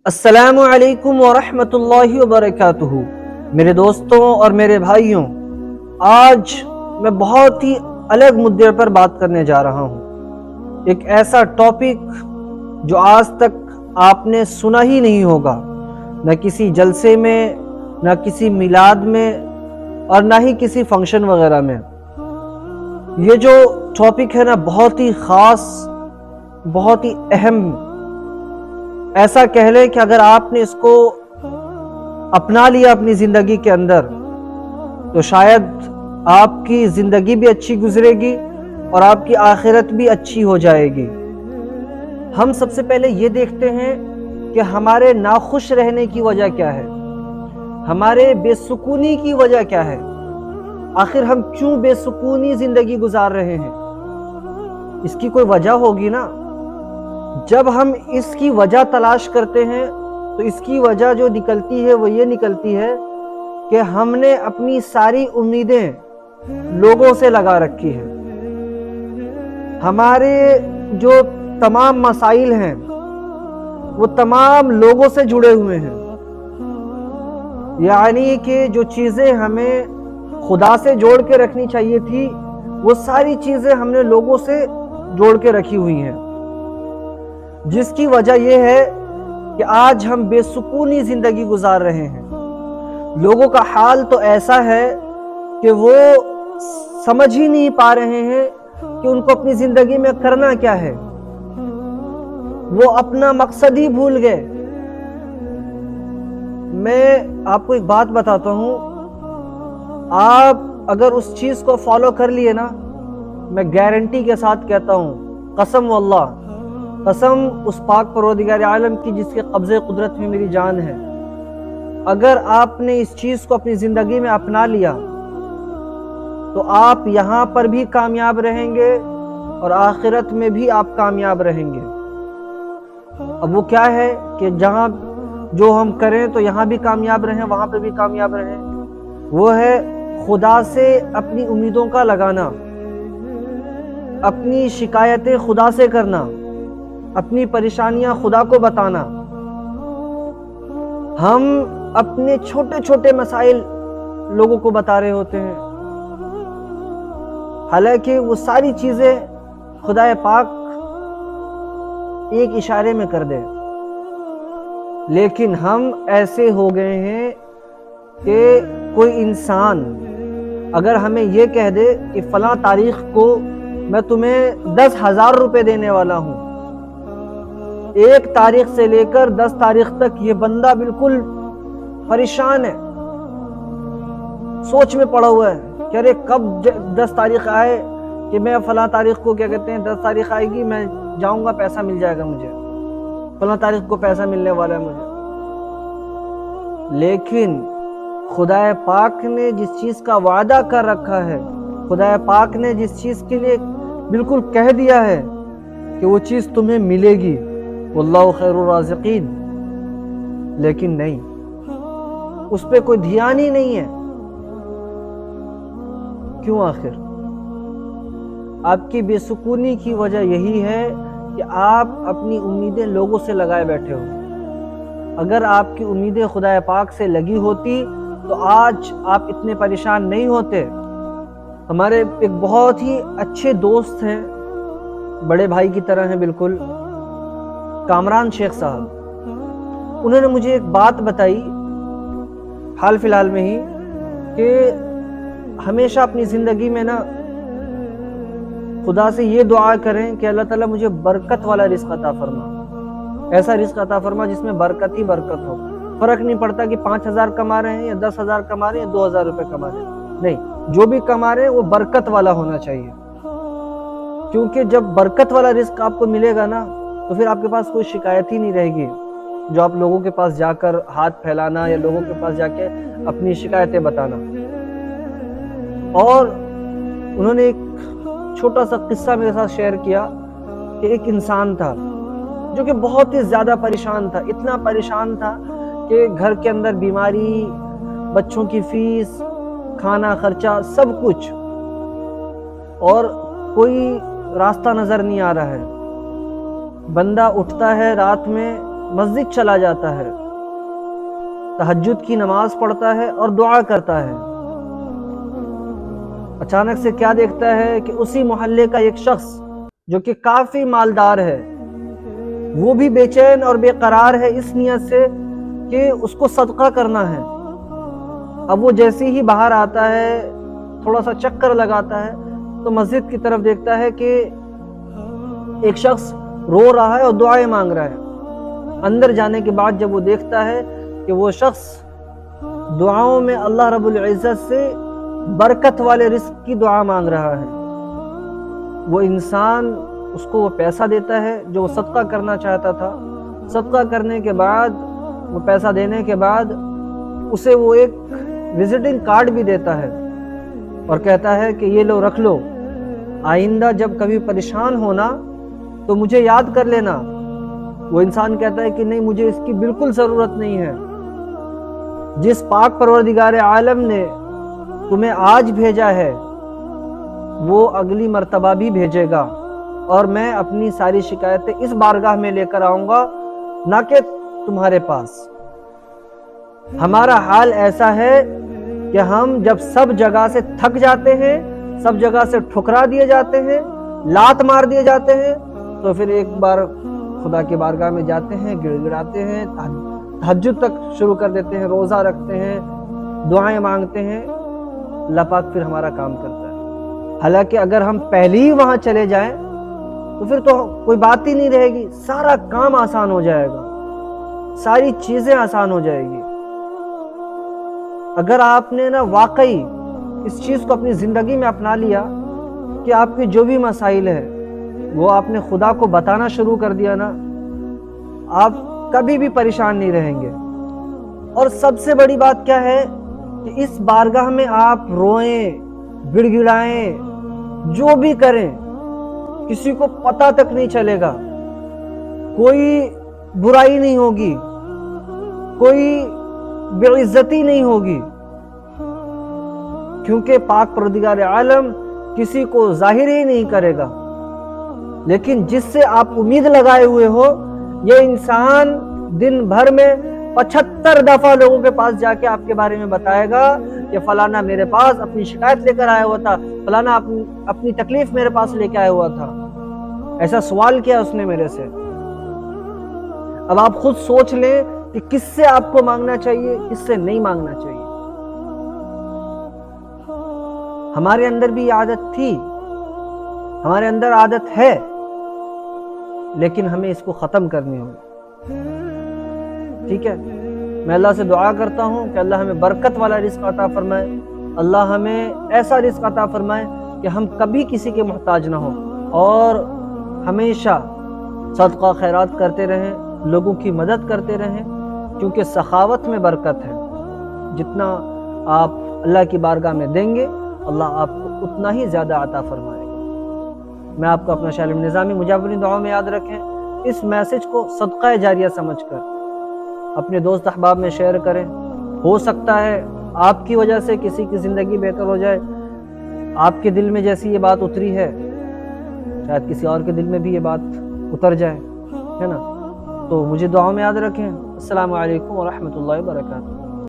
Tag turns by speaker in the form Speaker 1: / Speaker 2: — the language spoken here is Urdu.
Speaker 1: السلام علیکم ورحمۃ اللہ وبرکاتہ۔ میرے دوستوں اور میرے بھائیوں، آج میں بہت ہی الگ مدعے پر بات کرنے جا رہا ہوں۔ ایک ایسا ٹاپک جو آج تک آپ نے سنا ہی نہیں ہوگا، نہ کسی جلسے میں، نہ کسی میلاد میں، اور نہ ہی کسی فنکشن وغیرہ میں۔ یہ جو ٹاپک ہے نا، بہت ہی خاص، بہت ہی اہم، ایسا کہہ لیں کہ اگر آپ نے اس کو اپنا لیا اپنی زندگی کے اندر تو شاید آپ کی زندگی بھی اچھی گزرے گی اور آپ کی آخرت بھی اچھی ہو جائے گی۔ ہم سب سے پہلے یہ دیکھتے ہیں کہ ہمارے ناخوش رہنے کی وجہ کیا ہے، ہمارے بے سکونی کی وجہ کیا ہے، آخر ہم کیوں بے سکونی زندگی گزار رہے ہیں۔ اس کی کوئی وجہ ہوگی نا۔ جب ہم اس کی وجہ تلاش کرتے ہیں تو اس کی وجہ جو نکلتی ہے وہ یہ نکلتی ہے کہ ہم نے اپنی ساری امیدیں لوگوں سے لگا رکھی ہیں۔ ہمارے جو تمام مسائل ہیں وہ تمام لوگوں سے جڑے ہوئے ہیں، یعنی کہ جو چیزیں ہمیں خدا سے جوڑ کے رکھنی چاہیے تھی وہ ساری چیزیں ہم نے لوگوں سے جوڑ کے رکھی ہوئی ہیں، جس کی وجہ یہ ہے کہ آج ہم بے سکونی زندگی گزار رہے ہیں۔ لوگوں کا حال تو ایسا ہے کہ وہ سمجھ ہی نہیں پا رہے ہیں کہ ان کو اپنی زندگی میں کرنا کیا ہے، وہ اپنا مقصد ہی بھول گئے۔ میں آپ کو ایک بات بتاتا ہوں، آپ اگر اس چیز کو فالو کر لیے نا، میں گارنٹی کے ساتھ کہتا ہوں، قسم واللہ، قسم اس پاک پروردگار عالم کی جس کے قبضے قدرت میں میری جان ہے، اگر آپ نے اس چیز کو اپنی زندگی میں اپنا لیا تو آپ یہاں پر بھی کامیاب رہیں گے اور آخرت میں بھی آپ کامیاب رہیں گے۔ اب وہ کیا ہے کہ جہاں جو ہم کریں تو یہاں بھی کامیاب رہیں، وہاں پہ بھی کامیاب رہیں، وہ ہے خدا سے اپنی امیدوں کا لگانا، اپنی شکایتیں خدا سے کرنا، اپنی پریشانیاں خدا کو بتانا۔ ہم اپنے چھوٹے چھوٹے مسائل لوگوں کو بتا رہے ہوتے ہیں، حالانکہ وہ ساری چیزیں خدا پاک ایک اشارے میں کر دے، لیکن ہم ایسے ہو گئے ہیں کہ کوئی انسان اگر ہمیں یہ کہہ دے کہ فلاں تاریخ کو میں تمہیں 10,000 روپے دینے والا ہوں، 1 تاریخ سے لے کر 10 تاریخ تک یہ بندہ بالکل پریشان ہے، سوچ میں پڑا ہوا ہے کہ ارے کب 10 تاریخ آئے کہ میں فلاں تاریخ کو 10 تاریخ آئے گی، میں جاؤں گا، پیسہ مل جائے گا مجھے، فلاں تاریخ کو پیسہ ملنے والا ہے مجھے۔ لیکن خدا پاک نے جس چیز کا وعدہ کر رکھا ہے، خدا پاک نے جس چیز کے لیے بالکل کہہ دیا ہے کہ وہ چیز تمہیں ملے گی، واللہ خیر الرازقین، لیکن نہیں، اس پہ کوئی دھیان ہی نہیں ہے۔ کیوں؟ آخر آپ کی بے سکونی کی وجہ یہی ہے کہ آپ اپنی امیدیں لوگوں سے لگائے بیٹھے ہو۔ اگر آپ کی امیدیں خدا پاک سے لگی ہوتی تو آج آپ اتنے پریشان نہیں ہوتے۔ ہمارے ایک بہت ہی اچھے دوست ہیں، بڑے بھائی کی طرح ہیں بالکل، کامران شیخ صاحب، انہوں نے مجھے ایک بات بتائی حال فی الحال میں ہی کہ ہمیشہ اپنی زندگی میں نا خدا سے یہ دعا کریں کہ اللہ تعالیٰ مجھے برکت والا رزق عطا فرما، ایسا رزق عطا فرما جس میں برکت ہی برکت ہو۔ فرق نہیں پڑتا کہ 5,000 کما رہے ہیں یا 10,000 کما رہے ہیں یا 2,000 روپے کما رہے ہیں، نہیں، جو بھی کما رہے ہیں وہ برکت والا ہونا چاہیے، کیونکہ جب برکت والا رزق آپ کو ملے گا نا تو پھر آپ کے پاس کوئی شکایت ہی نہیں رہے گی جو آپ لوگوں کے پاس جا کر ہاتھ پھیلانا یا لوگوں کے پاس جا کے اپنی شکایتیں بتانا۔ اور انہوں نے ایک چھوٹا سا قصہ میرے ساتھ شیئر کیا کہ ایک انسان تھا جو کہ بہت ہی زیادہ پریشان تھا، اتنا پریشان تھا کہ گھر کے اندر بیماری، بچوں کی فیس، کھانا خرچہ، سب کچھ، اور کوئی راستہ نظر نہیں آ رہا ہے۔ بندہ اٹھتا ہے رات میں مسجد چلا جاتا ہے، تہجد کی نماز پڑھتا ہے اور دعا کرتا ہے، اچانک سے کیا دیکھتا ہے کہ اسی محلے کا ایک شخص جو کہ کافی مالدار ہے، وہ بھی بے چین اور بے قرار ہے اس نیت سے کہ اس کو صدقہ کرنا ہے۔ اب وہ جیسے ہی باہر آتا ہے، تھوڑا سا چکر لگاتا ہے تو مسجد کی طرف دیکھتا ہے کہ ایک شخص رو رہا ہے اور دعائیں مانگ رہا ہے۔ اندر جانے کے بعد جب وہ دیکھتا ہے کہ وہ شخص دعاؤں میں اللہ رب العزت سے برکت والے رزق کی دعا مانگ رہا ہے، وہ انسان اس کو وہ پیسہ دیتا ہے جو وہ صدقہ کرنا چاہتا تھا۔ صدقہ کرنے کے بعد، وہ پیسہ دینے کے بعد اسے وہ ایک وزٹنگ کارڈ بھی دیتا ہے اور کہتا ہے کہ یہ لو، رکھ لو، آئندہ جب کبھی پریشان ہونا تو مجھے یاد کر لینا۔ وہ انسان کہتا ہے کہ نہیں، مجھے اس کی بالکل ضرورت نہیں ہے، جس پاک پروردگار عالم نے تمہیں آج بھیجا ہے وہ اگلی مرتبہ بھی بھیجے گا، اور میں اپنی ساری شکایتیں اس بارگاہ میں لے کر آؤں گا، نہ کہ تمہارے پاس۔ ہمارا حال ایسا ہے کہ ہم جب سب جگہ سے تھک جاتے ہیں، سب جگہ سے ٹھکرا دیے جاتے ہیں، لات مار دیے جاتے ہیں، تو پھر ایک بار خدا کی بارگاہ میں جاتے ہیں، گڑ گڑاتے ہیں، تہجد تک شروع کر دیتے ہیں، روزہ رکھتے ہیں، دعائیں مانگتے ہیں، اللہ پاک پھر ہمارا کام کرتا ہے۔ حالانکہ اگر ہم پہلے ہی وہاں چلے جائیں تو پھر تو کوئی بات ہی نہیں رہے گی، سارا کام آسان ہو جائے گا، ساری چیزیں آسان ہو جائے گی۔ اگر آپ نے واقعی اس چیز کو اپنی زندگی میں اپنا لیا کہ آپ کے جو بھی مسائل ہیں وہ آپ نے خدا کو بتانا شروع کر دیا نا، آپ کبھی بھی پریشان نہیں رہیں گے۔ اور سب سے بڑی بات کیا ہے کہ اس بارگاہ میں آپ روئیں، گڑ گڑائیں، جو بھی کریں، کسی کو پتہ تک نہیں چلے گا، کوئی برائی نہیں ہوگی، کوئی بے عزتی نہیں ہوگی، کیونکہ پاک پروردگار عالم کسی کو ظاہر ہی نہیں کرے گا۔ لیکن جس سے آپ امید لگائے ہوئے ہو، یہ انسان دن بھر میں 75 دفعہ لوگوں کے پاس جا کے آپ کے بارے میں بتائے گا کہ فلانا میرے پاس اپنی شکایت لے کر آیا ہوا تھا، فلانا اپنی تکلیف میرے پاس لے کے آیا ہوا تھا، ایسا سوال کیا اس نے میرے سے۔ اب آپ خود سوچ لیں کہ کس سے آپ کو مانگنا چاہیے، کس سے نہیں مانگنا چاہیے۔ ہمارے اندر بھی یہ عادت تھی، ہمارے اندر عادت ہے، لیکن ہمیں اس کو ختم کرنی ہوگی۔ ٹھیک ہے، میں اللہ سے دعا کرتا ہوں کہ اللہ ہمیں برکت والا رزق عطا فرمائے، اللہ ہمیں ایسا رزق عطا فرمائے کہ ہم کبھی کسی کے محتاج نہ ہوں، اور ہمیشہ صدقہ خیرات کرتے رہیں، لوگوں کی مدد کرتے رہیں، کیونکہ سخاوت میں برکت ہے۔ جتنا آپ اللہ کی بارگاہ میں دیں گے، اللہ آپ کو اتنا ہی زیادہ عطا فرمائے گا۔ میں آپ کو اپنا شاہ عالم نظامی مجھے اپنی دعاؤں میں یاد رکھیں۔ اس میسج کو صدقہ جاریہ سمجھ کر اپنے دوست احباب میں شیئر کریں۔ ہو سکتا ہے آپ کی وجہ سے کسی کی زندگی بہتر ہو جائے، آپ کے دل میں جیسی یہ بات اتری ہے شاید کسی اور کے دل میں بھی یہ بات اتر جائے، ہے نا؟ تو مجھے دعاؤں میں یاد رکھیں۔ السلام علیکم ورحمۃ اللہ وبرکاتہ۔